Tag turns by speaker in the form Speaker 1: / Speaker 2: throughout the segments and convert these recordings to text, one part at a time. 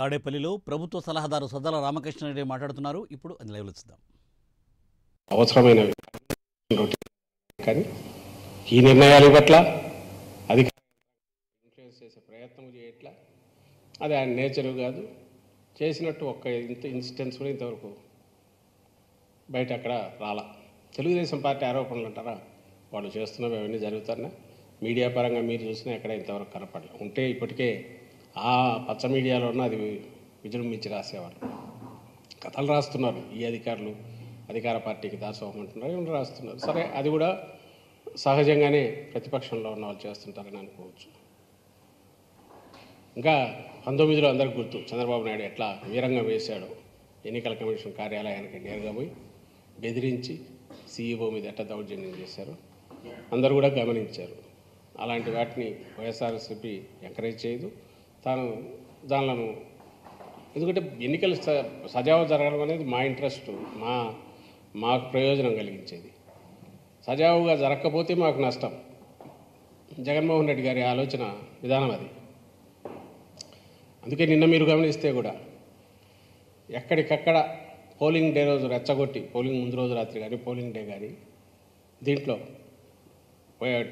Speaker 1: తాడేపల్లిలో ప్రభుత్వ సలహాదారు సజ్జల రామకృష్ణారెడ్డి మాట్లాడుతున్నారు. ఇప్పుడు అది లైవ్లో చూద్దాం.
Speaker 2: అవసరమైనవి కానీ ఈ నిర్ణయాల పట్ల అధికారులు ఇన్ఫ్లుయెన్స్ చేసే ప్రయత్నం చేయట్లా. అది ఆయన నేచరు కాదు. చేసినట్టు ఒక్క ఇన్సిడెంట్స్ కూడా ఇంతవరకు బయట అక్కడ రాలా. తెలుగుదేశం పార్టీ ఆరోపణలు అంటారా, వాళ్ళు చేస్తున్నవి అవన్నీ జరుగుతున్నా మీడియా పరంగా మీరు చూసినా ఎక్కడ ఇంతవరకు కనపడలే. ఉంటే ఇప్పటికే ఆ పచ్చ మీడియాలో ఉన్న అది విజృంభించి రాసేవాళ్ళు. కథలు రాస్తున్నారు ఈ అధికారులు, అధికార పార్టీకి దాసోహం అంటున్నారు, ఏమైనా రాస్తున్నారు. సరే, అది కూడా సహజంగానే ప్రతిపక్షంలో ఉన్న వాళ్ళు చేస్తుంటారని అనుకోవచ్చు. ఇంకా 19లో అందరికి గుర్తు, చంద్రబాబు నాయుడు ఎట్లా వీరంగం వేశాడు. ఎన్నికల కమిషన్ కార్యాలయానికి నేరుగా పోయి బెదిరించి సీఈఓ మీద ఎట్లా దౌర్జన్యం చేశారు అందరూ కూడా గమనించారు. అలాంటి వాటిని వైఎస్ఆర్సీపీ ఎంకరేజ్ చేయదు. తాను దానిలో, ఎందుకంటే ఎన్నికలు సజావుగా జరగడం అనేది మా ఇంట్రెస్ట్, మాకు ప్రయోజనం కలిగించేది. సజావుగా జరగకపోతే మాకు నష్టం. జగన్మోహన్ రెడ్డి గారి ఆలోచన విధానం అది. అందుకే నిన్న మీరు గమనిస్తే కూడా ఎక్కడికక్కడ పోలింగ్ డే రోజు రెచ్చగొట్టి, పోలింగ్ ముందు రోజు రాత్రి కానీ పోలింగ్ డే కానీ, దీంట్లో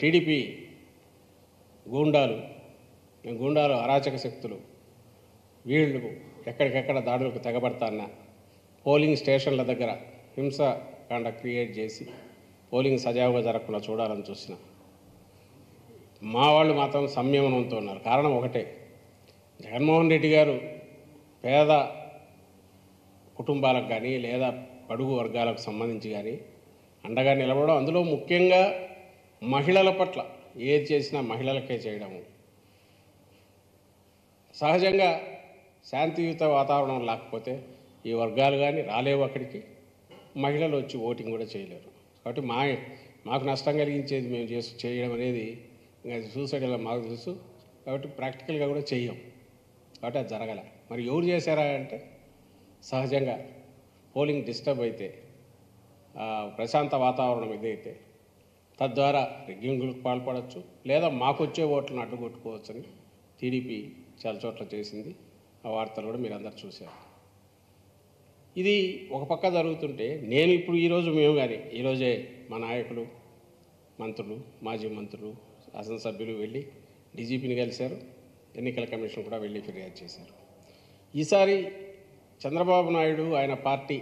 Speaker 2: టీడీపీ గూండాలు అరాచక శక్తులు వీళ్ళు ఎక్కడికెక్కడ దాడులకు తెగబడతాన్న పోలింగ్ స్టేషన్ల దగ్గర హింసకాండ క్రియేట్ చేసి పోలింగ్ సజావుగా జరగకుండా చూడాలని చూసిన మా వాళ్ళు మాత్రం సంయమనంతో ఉన్నారు. కారణం ఒకటే, జగన్మోహన్ రెడ్డి గారు పేద కుటుంబాలకు కానీ లేదా బడుగు వర్గాలకు సంబంధించి కానీ అండగా నిలబడడం, అందులో ముఖ్యంగా మహిళల పట్ల ఏది చేసినా మహిళలకే చేయడము. సహజంగా శాంతియుత వాతావరణం లేకపోతే ఈ వర్గాలు కానీ రాలేవు అక్కడికి, మహిళలు వచ్చి ఓటింగ్ కూడా చేయలేరు. కాబట్టి మాకు నష్టం కలిగించేది మేము చేయడం అనేది ఇంకా సూసైడ్ మాకు తెలుసు. కాబట్టి ప్రాక్టికల్గా కూడా చెయ్యం. కాబట్టి అది జరగల. మరి ఎవరు చేశారా అంటే, సహజంగా పోలింగ్ డిస్టర్బ్ అయితే, ప్రశాంత వాతావరణం ఇదైతే తద్వారా రిగ్గింగులకు పాల్పడవచ్చు, లేదా మాకు వచ్చే ఓట్లను అడ్డుకొట్టుకోవచ్చని టీడీపీ చాలా చోట్ల చేసింది. ఆ వార్తలు కూడా మీరు అందరు చూశారు. ఇది ఒక పక్క జరుగుతుంటే, నేను ఇప్పుడు మేము కానీ ఈరోజే మా నాయకులు, మంత్రులు, మాజీ మంత్రులు, శాసనసభ్యులు వెళ్ళి డీజీపీని కలిశారు. ఎన్నికల కమిషన్ కూడా వెళ్ళి ఫిర్యాదు చేశారు. ఈసారి చంద్రబాబు నాయుడు ఆయన పార్టీ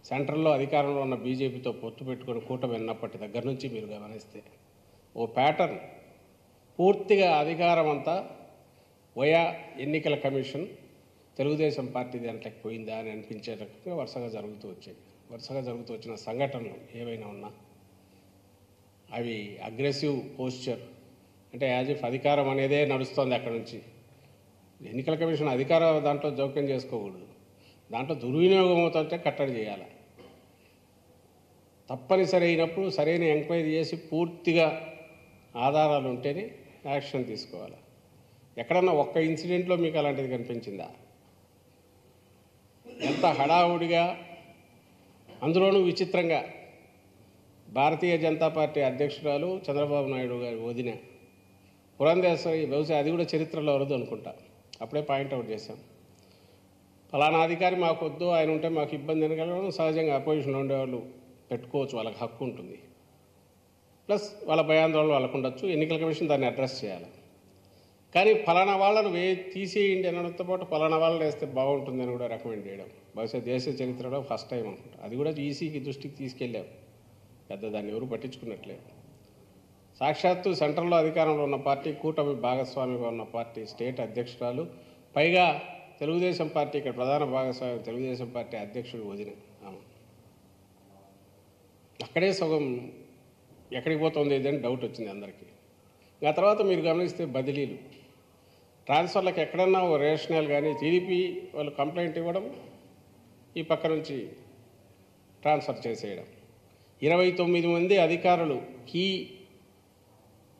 Speaker 2: సెంట్రల్లో అధికారంలో ఉన్న బీజేపీతో పొత్తు పెట్టుకొని కూటమి విన్నప్పటి దగ్గర నుంచి మీరు గమనిస్తే ఓ ప్యాటర్న్, పూర్తిగా అధికారం అంతా వయా ఎన్నికల కమిషన్ తెలుగుదేశం పార్టీ దాంట్లోకి పోయిందా అని అనిపించేటట్టుగా వరుసగా జరుగుతూ వచ్చిన సంఘటనలు ఏవైనా ఉన్నా అవి అగ్రెసివ్ పోస్చర్, అంటే యాజ్ ఇఫ్ అధికారం అనేదే నడుస్తోంది అక్కడ నుంచి. ఎన్నికల కమిషన్ అధికారం దాంట్లో జోక్యం చేసుకోకూడదు. దాంట్లో దుర్వినియోగం అవుతుంటే కట్టడి చేయాలి. తప్పనిసరి అయినప్పుడు సరైన ఎంక్వైరీ చేసి పూర్తిగా ఆధారాలు ఉంటేనే యాక్షన్ తీసుకోవాలి. ఎక్కడన్నా ఒక్క ఇన్సిడెంట్లో మీకు అలాంటిది కనిపించిందా? ఎంత హడావుడిగా, అందులోనూ విచిత్రంగా భారతీయ జనతా పార్టీ అధ్యక్షురాలు చంద్రబాబు నాయుడు గారి వదిన పురంధేశ్వరి, బహుశా అది కూడా చరిత్రలో వరదు అనుకుంటా, అప్పుడే పాయింట్అవుట్ చేశాం. ఫలానా అధికారి మాకు వద్దు, ఆయన ఉంటే మాకు ఇబ్బంది అనగలడం సహజంగా. అపోజిషన్లో ఉండేవాళ్ళు పెట్టుకోవచ్చు, వాళ్ళకి హక్కు ఉంటుంది. ప్లస్ వాళ్ళ భయాందోళన వాళ్ళకు ఉండొచ్చు. ఎన్నికల కమిషన్ దాన్ని అడ్రస్ చేయాలి. కానీ ఫలానా వాళ్ళను తీసేయండి అనడంతో పాటు ఫలానా వాళ్ళని వేస్తే బాగుంటుందని కూడా రికమెండ్ చేయడం బహుశా దేశ చరిత్రలో ఫస్ట్ టైం అనుకుంటా. అది కూడా ఈసీకి దృష్టికి తీసుకెళ్ళాం. పెద్ద దాన్ని ఎవరు పట్టించుకున్నట్లేదు. సాక్షాత్తు సెంట్రల్లో అధికారంలో ఉన్న పార్టీ, కూటమి భాగస్వామిగా ఉన్న పార్టీ స్టేట్ అధ్యక్షురాలు, పైగా తెలుగుదేశం పార్టీ ఇక్కడ ప్రధాన భాగస్వామి తెలుగుదేశం పార్టీ అధ్యక్షుడు వదిన, అక్కడే సగం ఎక్కడికి పోతుంది ఇదని డౌట్ వచ్చింది అందరికీ. ఆ తర్వాత మీరు గమనిస్తే బదిలీలు, ట్రాన్స్ఫర్లకు ఎక్కడన్నా ఓ రేషనల్ కానీ టీడీపీ వాళ్ళు కంప్లైంట్ ఇవ్వడం, ఈ పక్క నుంచి ట్రాన్స్ఫర్ చేసేయడం. 29 మంది అధికారులు, కీ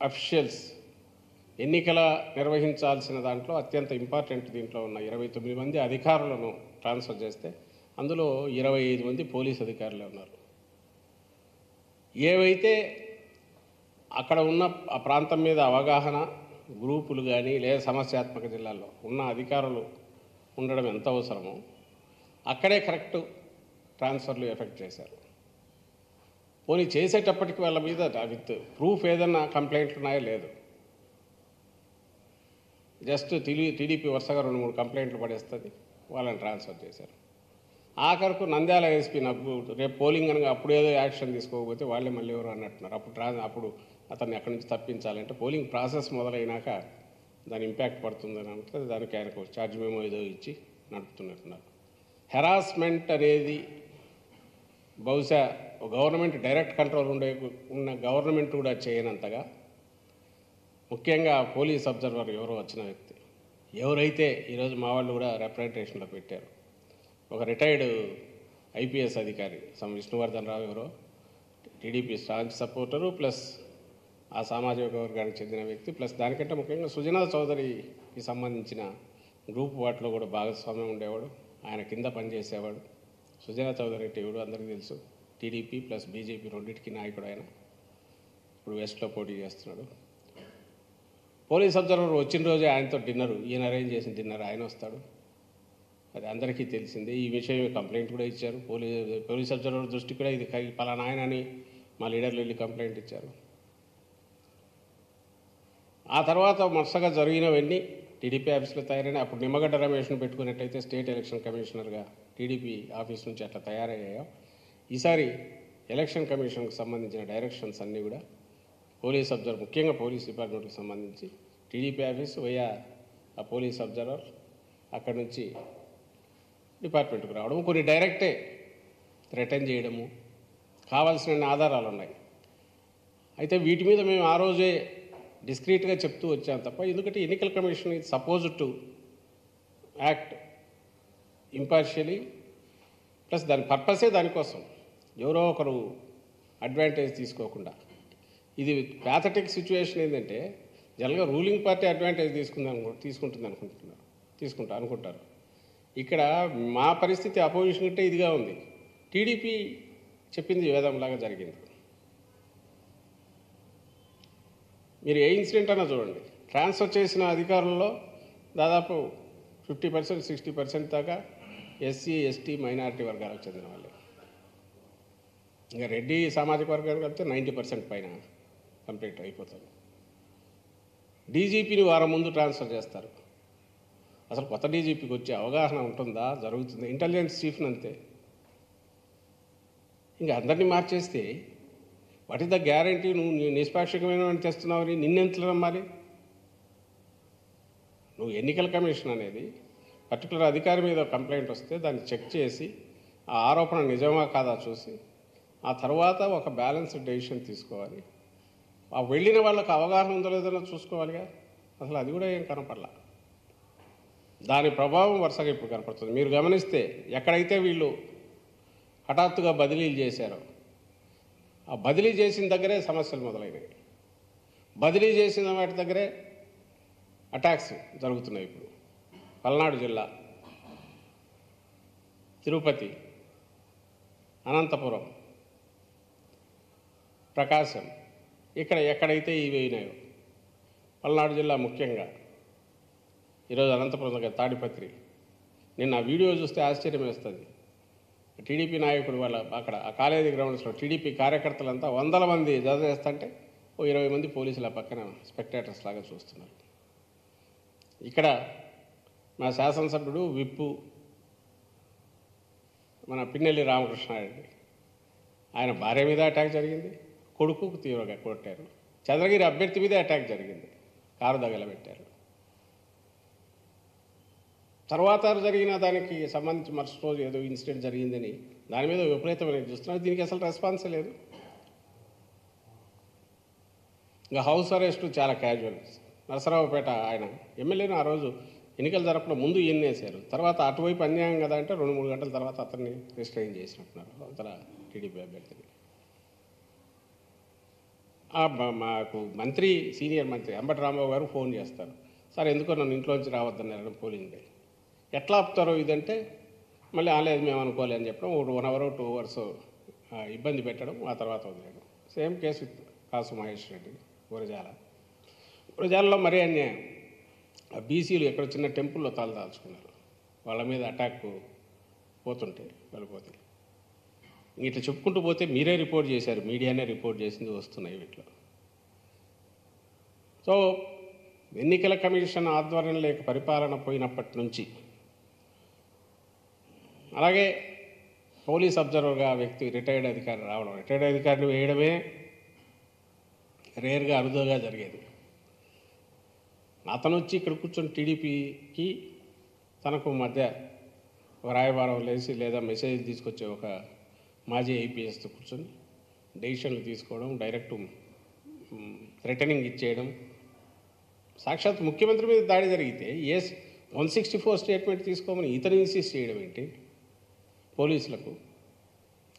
Speaker 2: అఫీషియల్స్, ఎన్నికల నిర్వహించాల్సిన దాంట్లో అత్యంత ఇంపార్టెంట్ దీంట్లో ఉన్న 29 మంది అధికారులను ట్రాన్స్ఫర్ చేస్తే అందులో 25 మంది పోలీస్ అధికారులే ఉన్నారు. ఏవైతే అక్కడ ఉన్న ఆ ప్రాంతం మీద అవగాహన గ్రూపులు కానీ లేదా సమస్యాత్మక జిల్లాల్లో ఉన్న అధికారులు ఉండడం ఎంత అవసరమో అక్కడే కరెక్ట్ ట్రాన్స్ఫర్లు ఎఫెక్ట్ చేశారు. పోనీ చేసేటప్పటికి వాళ్ళ మీద విత్ ప్రూఫ్ ఏదన్నా కంప్లైంట్లు ఉన్నాయో లేదు, జస్ట్ టీడీపీ వరుసగా 2-3 కంప్లైంట్లు పడేస్తుంది, వాళ్ళని ట్రాన్స్ఫర్ చేశారు. ఆఖరకు నంద్యాల ఎస్పీ నాకు రేపు పోలింగ్ అనగా అప్పుడు ఏదో యాక్షన్ తీసుకోకపోతే వాళ్ళే మళ్ళీ ఎవరు అన్నట్టున్నారు. అప్పుడు అతన్ని అక్కడి నుంచి తప్పించాలంటే పోలింగ్ ప్రాసెస్ మొదలైనాక దాని ఇంపాక్ట్ పడుతుందని అనుకుంటే దానికి ఆయనకు ఛార్జ్ మేమో ఏదో ఇచ్చి నడుపుతున్నట్టున్నారు. హెరాస్మెంట్ అనేది బహుశా గవర్నమెంట్ డైరెక్ట్ కంట్రోల్ ఉన్న గవర్నమెంట్ కూడా చేయనంతగా, ముఖ్యంగా పోలీస్ అబ్జర్వర్ ఎవరో వచ్చిన వ్యక్తి ఎవరైతే ఈరోజు మా వాళ్ళు కూడా రిప్రజెంటేషన్లో పెట్టారు, ఒక రిటైర్డ్ ఐపీఎస్ అధికారి విష్ణువర్ధన్ రావు ఎవరో టీడీపీ స్ట్రాంగ్ సపోర్టరు, ప్లస్ ఆ సామాజిక వర్గానికి చెందిన వ్యక్తి, ప్లస్ దానికంటే ముఖ్యంగా సుజనా చౌదరికి సంబంధించిన గ్రూప్ వాటిలో కూడా భాగస్వామ్యం ఉండేవాడు, ఆయన కింద పనిచేసేవాడు. సుజనా చౌదరి అంటే ఎవడు అందరికీ తెలుసు, టీడీపీ ప్లస్ బీజేపీ రెండింటికి నాయకుడు ఆయన, ఇప్పుడు వెస్ట్లో పోటీ చేస్తున్నాడు. పోలీస్ అబ్జర్వర్ వచ్చిన రోజే ఆయనతో డిన్నరు, ఈయన అరేంజ్ చేసిన డిన్నర్ ఆయన వస్తాడు, అది అందరికీ తెలిసిందే. ఈ విషయం కంప్లైంట్ కూడా ఇచ్చారు, పోలీస్ అబ్జర్వర్ దృష్టి కూడా ఇది పలానా ఆయన అని మా లీడర్లు వెళ్ళి కంప్లైంట్ ఇచ్చారు. ఆ తర్వాత వరుసగా జరిగినవన్నీ టీడీపీ ఆఫీస్లో తయారైన, అప్పుడు నిమ్మగడ్డ రమేష్ను పెట్టుకున్నట్టయితే స్టేట్ ఎలక్షన్ కమిషనర్గా టీడీపీ ఆఫీస్ నుంచి అట్లా తయారయ్యాయో, ఈసారి ఎలక్షన్ కమిషన్కి సంబంధించిన డైరెక్షన్స్ అన్నీ కూడా పోలీస్ అబ్జర్వర్, ముఖ్యంగా పోలీస్ డిపార్ట్మెంట్కి సంబంధించి టీడీపీ ఆఫీస్ వయా ఆ పోలీస్ అబ్జర్వర్ అక్కడి నుంచి డిపార్ట్మెంట్కి రావడం, కొన్ని డైరెక్టే రిటర్న్ చేయడము, కావాల్సిన ఆధారాలు ఉన్నాయి. అయితే వీటి మీద మేము ఆ రోజే డిస్క్రీట్గా చెప్తూ వచ్చాం తప్ప, ఎందుకంటే ఎన్నికల కమిషన్ ఇది suppose to act impartially, plus దాని పర్పసే దానికోసం, ఎవరో ఒకరు అడ్వాంటేజ్ తీసుకోకుండా. ఇది ప్యాథటిక్ సిచ్యువేషన్ ఏంటంటే జనరల్గా రూలింగ్ పార్టీ అడ్వాంటేజ్ తీసుకుంటా అనుకుంటారు. ఇక్కడ మా పరిస్థితి అపోజిషన్ అంటే ఇదిగా ఉంది. టీడీపీ చెప్పింది వేదంలాగా జరిగింది. మీరు ఏ ఇన్సిడెంట్ అన్నా చూడండి, ట్రాన్స్ఫర్ చేసిన అధికారుల్లో దాదాపు 50%, 60% దాకా ఎస్సీ, ఎస్టీ, మైనారిటీ వర్గాలకు చెందిన వాళ్ళే. ఇంకా రెడ్డి సామాజిక వర్గానికి వెళ్తే 90% పైన కంప్లీట్ అయిపోతుంది. డీజీపీని వారం ముందు ట్రాన్స్ఫర్ చేస్తారు. అసలు కొత్త డీజీపీకి వచ్చే అవగాహన ఉంటుందా, జరుగుతుందా? ఇంటెలిజెన్స్ చీఫ్ని అంతే. ఇంకా అందరినీ మార్చేస్తే వాట్ ఈస్ ద గ్యారంటీ నువ్వు నిష్పాక్షికమైన తెస్తున్నావని నిన్నెంత నమ్మాలి? నువ్వు ఎన్నికల కమిషన్ అనేది పర్టికులర్ అధికారి మీద కంప్లైంట్ వస్తే దాన్ని చెక్ చేసి ఆ ఆరోపణ నిజమా కాదా చూసి ఆ తర్వాత ఒక బ్యాలెన్స్డ్ డెసిషన్ తీసుకోవాలి. ఆ వెళ్ళిన వాళ్ళకు అవగాహన ఉందో లేదో చూసుకోవాలిగా. అసలు అది కూడా ఏం కనపడలా. దాని ప్రభావం వరుసగా ఇప్పుడు కనపడుతుంది. మీరు గమనిస్తే ఎక్కడైతే వీళ్ళు హఠాత్తుగా బదిలీలు చేశారో ఆ బదిలీ చేసిన దగ్గరే సమస్యలు మొదలైనవి. బదిలీ చేసిన వాటి దగ్గరే అటాక్స్ జరుగుతున్నాయి. ఇప్పుడు పల్నాడు జిల్లా, తిరుపతి, అనంతపురం, ప్రకాశం, ఎక్కడైతే ఇవి అయినాయో, పల్నాడు జిల్లా ముఖ్యంగా, ఈరోజు అనంతపురం దగ్గర తాడిపత్రి. నిన్న ఆ వీడియో చూస్తే ఆశ్చర్యం వేస్తుంది. టీడీపీ నాయకుడు వాళ్ళ అక్కడ ఆ కాలేజీ గ్రౌండ్స్లో టీడీపీ కార్యకర్తలంతా 100 మంది జత చేస్తుంటే 20 మంది పోలీసుల పక్కన స్పెక్టేటర్స్ లాగా చూస్తున్నారు. ఇక్కడ మా శాసనసభ్యుడు విప్పు మన పిన్నెల్లి రామకృష్ణారెడ్డి, ఆయన భార్య మీద అటాక్ జరిగింది, కొడుకుకు తీవ్రంగా కొట్టారు. చంద్రగిరి అభ్యర్థి మీద అటాక్ జరిగింది, కారు తగలబెట్టారు. తర్వాత జరిగిన దానికి సంబంధించి మరుసటి రోజు ఏదో ఇన్సిడెంట్ జరిగిందని దాని మీద విపరీతమైన చూస్తున్నారు. దీనికి అసలు రెస్పాన్సే లేదు. ఇంకా హౌస్ అరెస్టు చాలా క్యాజువల్. నరసరావుపేట ఆయన ఎమ్మెల్యేను ఆ రోజు ఎన్నికలు జరపడం ముందు వేశారు. తర్వాత అటువైపు అన్యాయం కదా అంటే 2-3 గంటల తర్వాత అతన్ని రిస్ట్రైన్ చేసినట్టున్నారు అవతల టీడీపీ అభ్యర్థిని. మాకు మంత్రి, సీనియర్ మంత్రి అంబటి రాంబాబు గారు ఫోన్ చేస్తారు, సార్ ఎందుకో నన్ను ఇంట్లోంచి రావద్దన్నారు పోలింగ్ డే. ఎట్లా ఆపుతారో ఇదంటే మళ్ళీ ఆలేదు మేము అనుకోలే అని చెప్పడం, 1 అవర్ 2 అవర్స్ ఇబ్బంది పెట్టడం, ఆ తర్వాత వదిలేయడం. సేమ్ కేసు విత్ కాసు మహేష్ రెడ్డి గురజాలలో మరీ అన్యాయం. బీసీలు ఎక్కడ చిన్న టెంపుల్లో తలదాల్చుకున్నారు. వాళ్ళ మీద అటాక్ పోతుంటే వెళ్ళిపోతే ఇట్లా చెప్పుకుంటూ పోతే మీరే రిపోర్ట్ చేశారు, మీడియానే రిపోర్ట్ చేసింది వస్తున్నాయి వీటిలో. సో ఎన్నికల కమిషన్ ఆధ్వర్యం లేక పరిపాలన పోయినప్పటి నుంచి, అలాగే పోలీస్ అబ్జర్వర్గా వ్యక్తి రిటైర్డ్ అధికారి రావడం, రిటైర్డ్ అధికారిని వేయడమే రేర్గా అరుదుగా జరిగేది. అతను వచ్చి ఇక్కడ కూర్చొని టీడీపీకి తనకు మధ్య ఒక రాయబారం లేసి లేదా మెసేజ్ తీసుకొచ్చే ఒక మాజీ ఐపీఎస్తో కూర్చొని డెసిషన్లు తీసుకోవడం, డైరెక్ట్ థ్రెటనింగ్ ఇచ్చేయడం. సాక్షాత్ ముఖ్యమంత్రి మీద దాడి జరిగితే 164 స్టేట్మెంట్ తీసుకోమని ఇతను ఇన్సిస్ట్ చేయడం ఏంటి పోలీసులకు?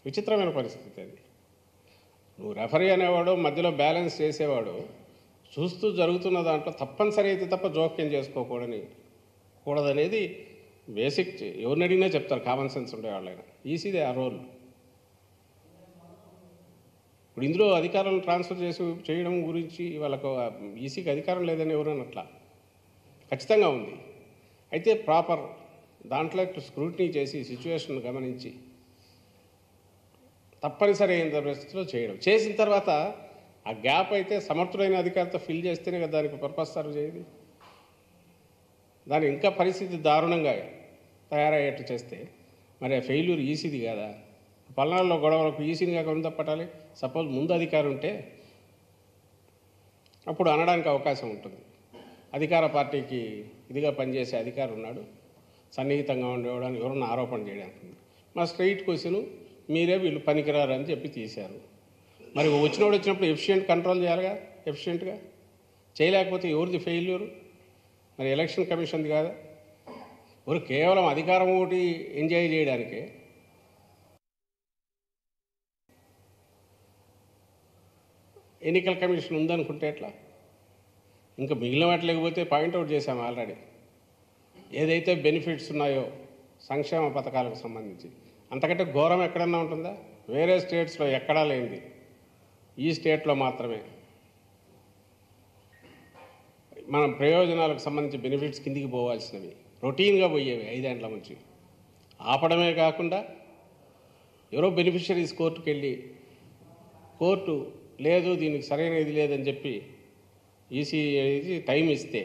Speaker 2: విచిత్రమైన పరిస్థితి అది. నువ్వు రెఫరీ అనేవాడు, మధ్యలో బ్యాలెన్స్ చేసేవాడు, చూస్తూ జరుగుతున్న దాంట్లో తప్పనిసరి అయితే తప్ప జోక్యం కూడదనేది బేసిక్. ఎవరిని అడిగినా చెప్తారు, కామన్ సెన్స్ ఉండేవాళ్ళైనా. ఈసీదే ఆ రోల్. ఇప్పుడు ఇందులో అధికారాలను ట్రాన్స్ఫర్ చేయడం గురించి వాళ్ళకు ఈసీకి అధికారం లేదని ఎవరన్నట్లా ఖచ్చితంగా ఉంది. అయితే ప్రాపర్ దాంట్లో స్క్రూటినీ చేసి సిచ్యువేషన్ గమనించి తప్పనిసరి అయిన పరిస్థితిలో చేయడం, చేసిన తర్వాత ఆ గ్యాప్ అయితే సమర్థుడైన అధికారితో ఫిల్ చేస్తేనే కదా దానికి పర్పస్ సర్వ్ చేయదు. దాని ఇంకా పరిస్థితి దారుణంగా తయారయ్యేట్టు చేస్తే మరి ఆ ఫెయిల్యూర్ ఈసీది కదా. పల్నాడులో గొడవలకు ఈసీని కాకుండా పట్టాలి. సపోజ్ ముందు అధికారం ఉంటే అప్పుడు అనడానికి అవకాశం ఉంటుంది. అధికార పార్టీకి ఇదిగా పనిచేసే అధికారం ఉన్నాడు, సన్నిహితంగా ఉండేవాడని ఎవరన్నా ఆరోపణ చేయడానికి. మా స్ట్రైట్ క్వశ్చన్, మీరే వీళ్ళు పనికిరారు అని చెప్పి తీశారు. మరి వచ్చినప్పుడు ఎఫిషియెంట్ కంట్రోల్ చేయాలిగా, ఎఫిషియెంట్గా చేయలేకపోతే ఎవరిది ఫెయిల్యూరు? మరి ఎలక్షన్ కమిషన్ది కాదా? ఎవరు కేవలం అధికారం ఒకటి ఎంజాయ్ చేయడానికే. ఎన్నికల కమిషన్ ఉందనుకుంటే ఎట్లా? ఇంకా మిగిలిన వాటి లేకపోతే పాయింట్అవుట్ చేశాము ఆల్రెడీ. ఏదైతే బెనిఫిట్స్ ఉన్నాయో సంక్షేమ పథకాలకు సంబంధించి అంతకంటే ఘోరం ఎక్కడన్నా ఉంటుందా? వేరే స్టేట్స్లో ఎక్కడా లేనిది ఈ స్టేట్లో మాత్రమే మనం ప్రయోజనాలకు సంబంధించి బెనిఫిట్స్ కిందికి పోవాల్సినవి రొటీన్గా పోయేవి 5 ఏళ్ల నుంచి ఆపడమే కాకుండా ఎవరో బెనిఫిషరీస్ కోర్టుకు వెళ్ళి కోర్టు లేదు దీనికి సరైన ఇది లేదని చెప్పి ఈసీ టైం ఇస్తే